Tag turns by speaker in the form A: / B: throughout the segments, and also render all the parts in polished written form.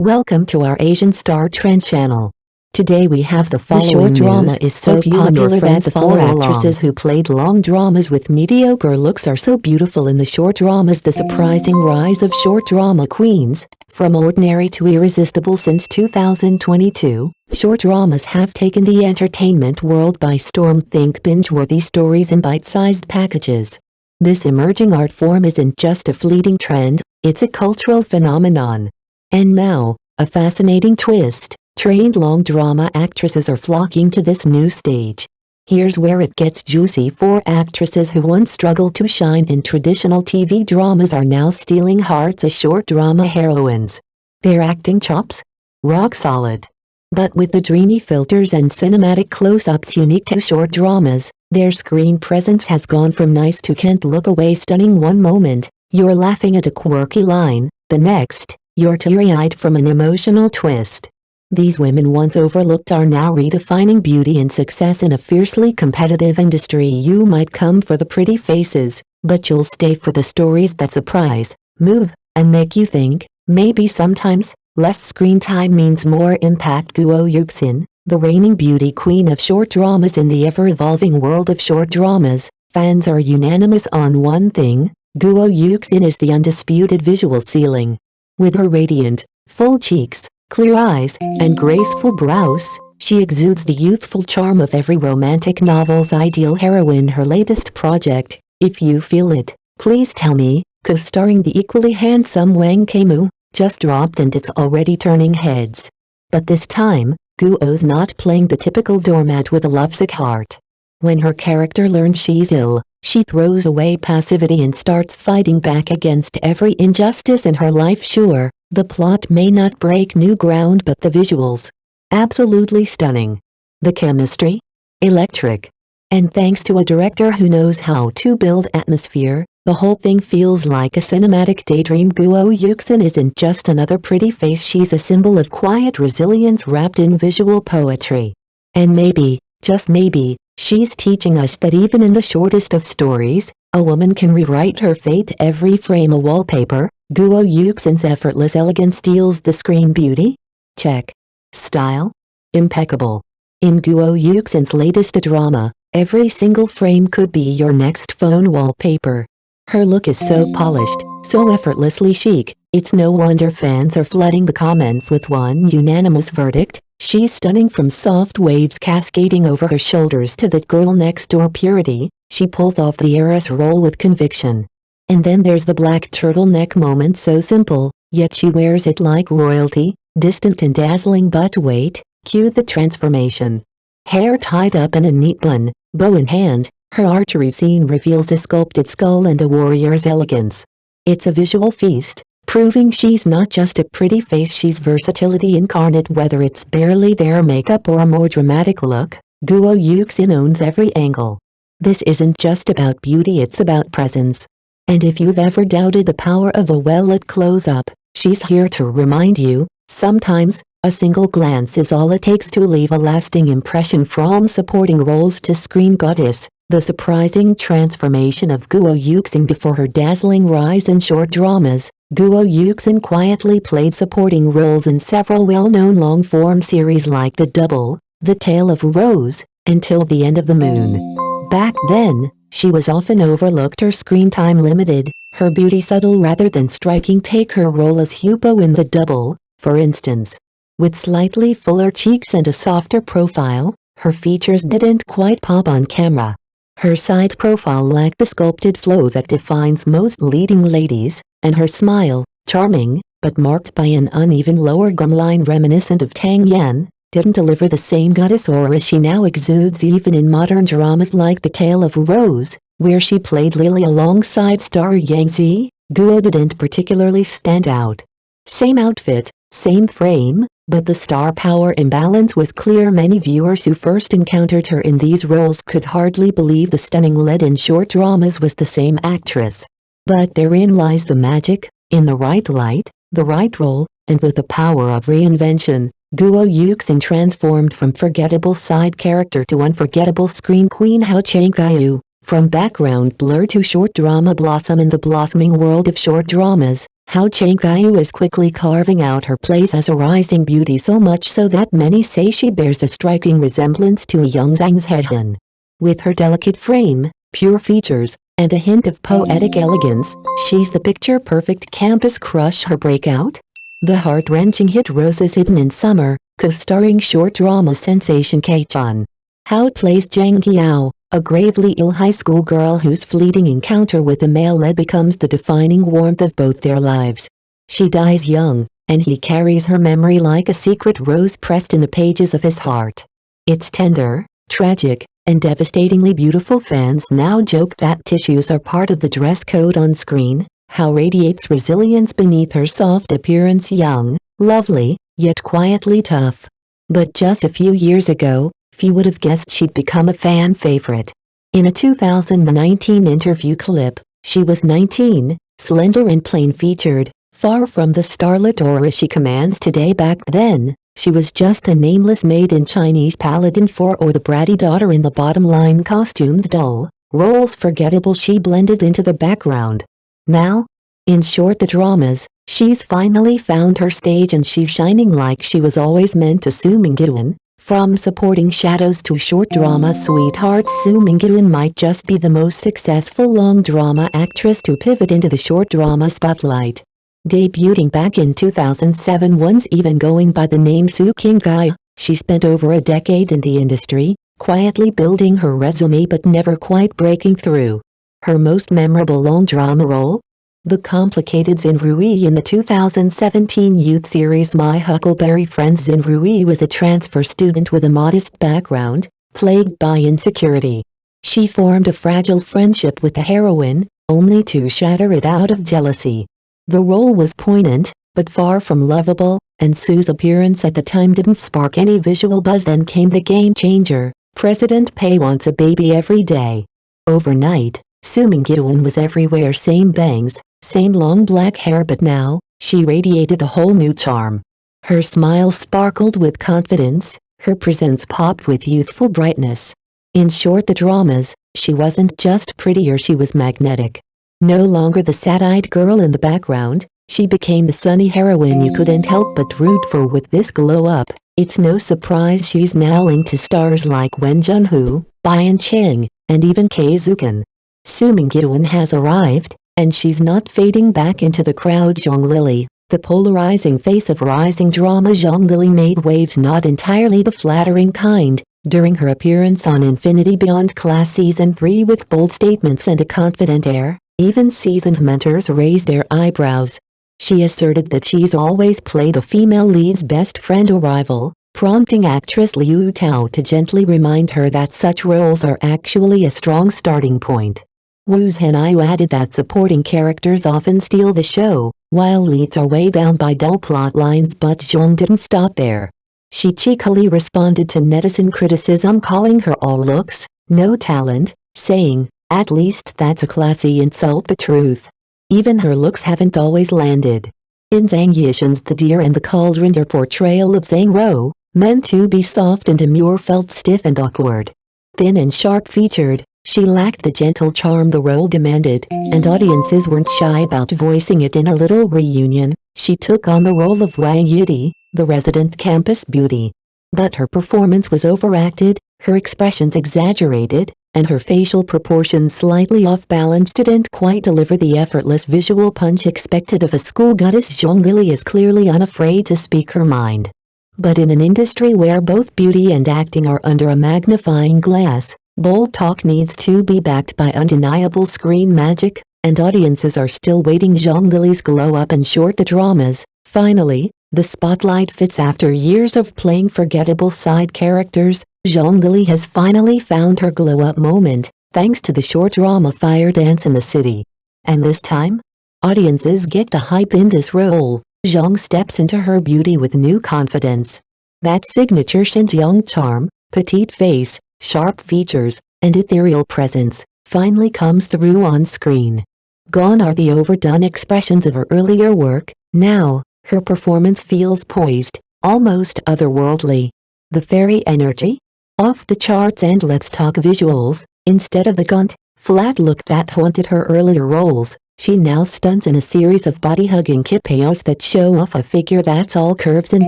A: Welcome to our Asian Star Trend channel. Today we have the following
B: short
A: news.
B: drama is so popular that the four
A: actresses who played long dramas with mediocre looks are so beautiful in the short dramas. The surprising rise of short drama queens, from ordinary to irresistible since 2022, short dramas have taken the entertainment world by storm. Think binge-worthy stories in bite-sized packages. This emerging art form isn't just a fleeting trend, it's a cultural phenomenon. And now, a fascinating twist, trained long drama actresses are flocking to this new stage. Here's where it gets juicy. Four actresses who once struggled to shine in traditional TV dramas are now stealing hearts as short drama heroines. Their acting chops? Rock solid. But with the dreamy filters and cinematic close-ups unique to short dramas, their screen presence has gone from nice to can't look away stunning. One moment, you're laughing at a quirky line, the next, you're teary-eyed from an emotional twist. These women once overlooked are now redefining beauty and success in a fiercely competitive industry. You might come for the pretty faces, but you'll stay for the stories that surprise, move, and make you think. Maybe sometimes, less screen time means more impact. Guo Yukin, the reigning beauty queen of short dramas in the ever-evolving world of short dramas, fans are unanimous on one thing: Guo Yukin is the undisputed visual ceiling. With her radiant, full cheeks, clear eyes, and graceful brows, she exudes the youthful charm of every romantic novel's ideal heroine. Her latest project, If You Feel It, Please Tell Me, co-starring the equally handsome Wang Keimu, just dropped and it's already turning heads. But this time, Guo's not playing the typical doormat with a lovesick heart. When her character learns she's ill, she throws away passivity and starts fighting back against every injustice in her life. Sure, the plot may not break new ground, but the visuals, absolutely stunning. The chemistry? Electric. And thanks to a director who knows how to build atmosphere, the whole thing feels like a cinematic daydream. Guo Yukin isn't just another pretty face, she's a symbol of quiet resilience wrapped in visual poetry. And maybe, just maybe, she's teaching us that even in the shortest of stories, a woman can rewrite her fate. Every frame a wallpaper. Guo Yukin's effortless elegance steals the screen. Beauty? Check. Style? Impeccable. In Guo Yukin's latest drama, every single frame could be your next phone wallpaper. Her look is so polished, so effortlessly chic, it's no wonder fans are flooding the comments with one unanimous verdict: she's stunning. From soft waves cascading over her shoulders to that girl next door purity, she pulls off the heiress role with conviction. And then there's the black turtleneck moment, so simple, yet she wears it like royalty, distant and dazzling. But wait, cue the transformation. Hair tied up in a neat bun, bow in hand, her archery scene reveals a sculpted skull and a warrior's elegance. It's a visual feast, proving she's not just a pretty face, she's versatility incarnate. Whether it's barely there makeup or a more dramatic look, Guo Yukin owns every angle. This isn't just about beauty, it's about presence. And if you've ever doubted the power of a well-lit close-up, she's here to remind you, sometimes, a single glance is all it takes to leave a lasting impression. From supporting roles to screen goddess, the surprising transformation of Guo Yukin before her dazzling rise in short dramas. Guo Yukin quietly played supporting roles in several well-known long-form series like The Double, The Tale of Rose, and Till the End of the Moon. Back then, she was often overlooked, her screen time limited, her beauty subtle rather than striking. Take her role as Hupo in The Double, for instance. With slightly fuller cheeks and a softer profile, her features didn't quite pop on camera. Her side profile lacked the sculpted flow that defines most leading ladies, and her smile, charming, but marked by an uneven lower gumline reminiscent of Tang Yan, didn't deliver the same goddess aura she now exudes. Even in modern dramas like The Tale of Rose, where she played Lily alongside star Yang Zi, Guo didn't particularly stand out. Same outfit, same frame, but the star power imbalance was clear. Many viewers who first encountered her in these roles could hardly believe the stunning lead in short dramas was the same actress. But therein lies the magic: in the right light, the right role, and with the power of reinvention, Guo Yukin transformed from forgettable side character to unforgettable screen queen. Hao Changyu, from background blur to short drama blossom in the blossoming world of short dramas, how Chang Guo is quickly carving out her place as a rising beauty, so much so that many say she bears a striking resemblance to a young Zhang Zhehan. With her delicate frame, pure features, and a hint of poetic elegance, she's the picture-perfect campus crush. Her breakout? The heart-wrenching hit Roses Hidden in Summer, co-starring short drama sensation K-chan. How plays Zhang Qiao, a gravely ill high school girl whose fleeting encounter with a male lead becomes the defining warmth of both their lives. She dies young, and he carries her memory like a secret rose pressed in the pages of his heart. It's tender, tragic, and devastatingly beautiful. Fans now joke that tissues are part of the dress code on screen. How radiates resilience beneath her soft appearance, young, lovely, yet quietly tough. But just a few years ago, few would have guessed she'd become a fan favorite. In a 2019 interview clip, she was 19, slender and plain-featured, far from the starlet aura she commands today. Back then, she was just a nameless maid in Chinese Paladin 4 or the bratty daughter in the bottom line costumes. Dull, roles forgettable, she blended into the background. Now, in short the dramas, she's finally found her stage and she's shining like she was always meant to. Xing Rui. From supporting shadows to short drama sweetheart, Xing Rui might just be the most successful long drama actress to pivot into the short drama spotlight. Debuting back in 2007, once even going by the name Su Qinggai, she spent over a decade in the industry, quietly building her resume but never quite breaking through. Her most memorable long drama role? The complicated Xing Rui in the 2017 youth series My Huckleberry Friends. Xing Rui was a transfer student with a modest background, plagued by insecurity. She formed a fragile friendship with the heroine, only to shatter it out of jealousy. The role was poignant, but far from lovable, and Su's appearance at the time didn't spark any visual buzz. Then came the game changer, President Pei Wants a Baby Every Day. Overnight, Xing Rui was everywhere. Same bangs, same long black hair, but now, she radiated a whole new charm. Her smile sparkled with confidence, her presence popped with youthful brightness. In short the dramas, she wasn't just prettier, she was magnetic. No longer the sad-eyed girl in the background, she became the sunny heroine you couldn't help but root for. With this glow-up, it's no surprise she's now linked to stars like Wen Junho, Bian Cheng, and even Guo Yukin. Xing Rui has arrived, and she's not fading back into the crowd. Zhang Lili, the polarizing face of rising drama. Zhang Lili made waves, not entirely the flattering kind, during her appearance on Infinity Beyond Class Season 3 with bold statements and a confident air. Even seasoned mentors raised their eyebrows. She asserted that she's always played a female lead's best friend or rival, prompting actress Liu Tao to gently remind her that such roles are actually a strong starting point. Wu Zhenyu added that supporting characters often steal the show, while leads are weighed down by dull plot lines. But Zhang didn't stop there. She cheekily responded to netizen criticism, calling her all looks, no talent, saying, "At least that's a classy insult." The truth. Even her looks haven't always landed. In Zhang Yixin's The Deer and the Cauldron, her portrayal of Xing Rui, meant to be soft and demure, felt stiff and awkward. Thin and sharp-featured, she lacked the gentle charm the role demanded, and audiences weren't shy about voicing it. In A Little Reunion, she took on the role of Wang Yidi, the resident campus beauty. But her performance was overacted, her expressions exaggerated, and her facial proportions slightly off-balance. Didn't quite deliver the effortless visual punch expected of a school goddess. Zhang Lili is clearly unafraid to speak her mind. But in an industry where both beauty and acting are under a magnifying glass, bold talk needs to be backed by undeniable screen magic, and audiences are still waiting. Zhang Lili's glow-up and short the dramas. Finally, the spotlight fits. After years of playing forgettable side characters, Zhang Lili has finally found her glow-up moment, thanks to the short drama Fire Dance in the City. And this time, audiences get the hype in this role. Zhang steps into her beauty with new confidence. That signature Xinjiang charm, petite face, sharp features, and ethereal presence, finally comes through on screen. Gone are the overdone expressions of her earlier work. Now, her performance feels poised, almost otherworldly. The fairy energy? Off the charts. And let's talk visuals. Instead of the gaunt, flat look that haunted her earlier roles, She now stunts in a series of body-hugging cameos that show off a figure that's all curves and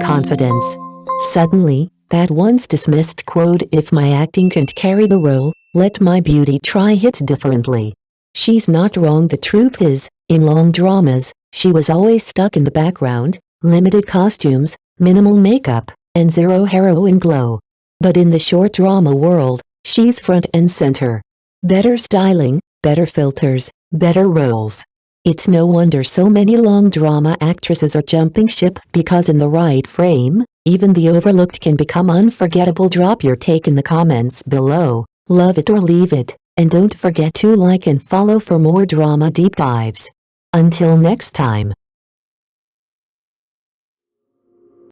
A: confidence. Suddenly, that once dismissed quote, "If my acting can't carry the role, let my beauty try," hits differently. She's not wrong. The truth is, in long dramas, she was always stuck in the background, limited costumes, minimal makeup, and zero heroine glow. But in the short drama world, she's front and center. Better styling, better filters, better roles. It's no wonder so many long drama actresses are jumping ship, because in the right frame, even the overlooked can become unforgettable. Drop your take in the comments below, love it or leave it, and don't forget to like and follow for more drama deep dives. Until next time.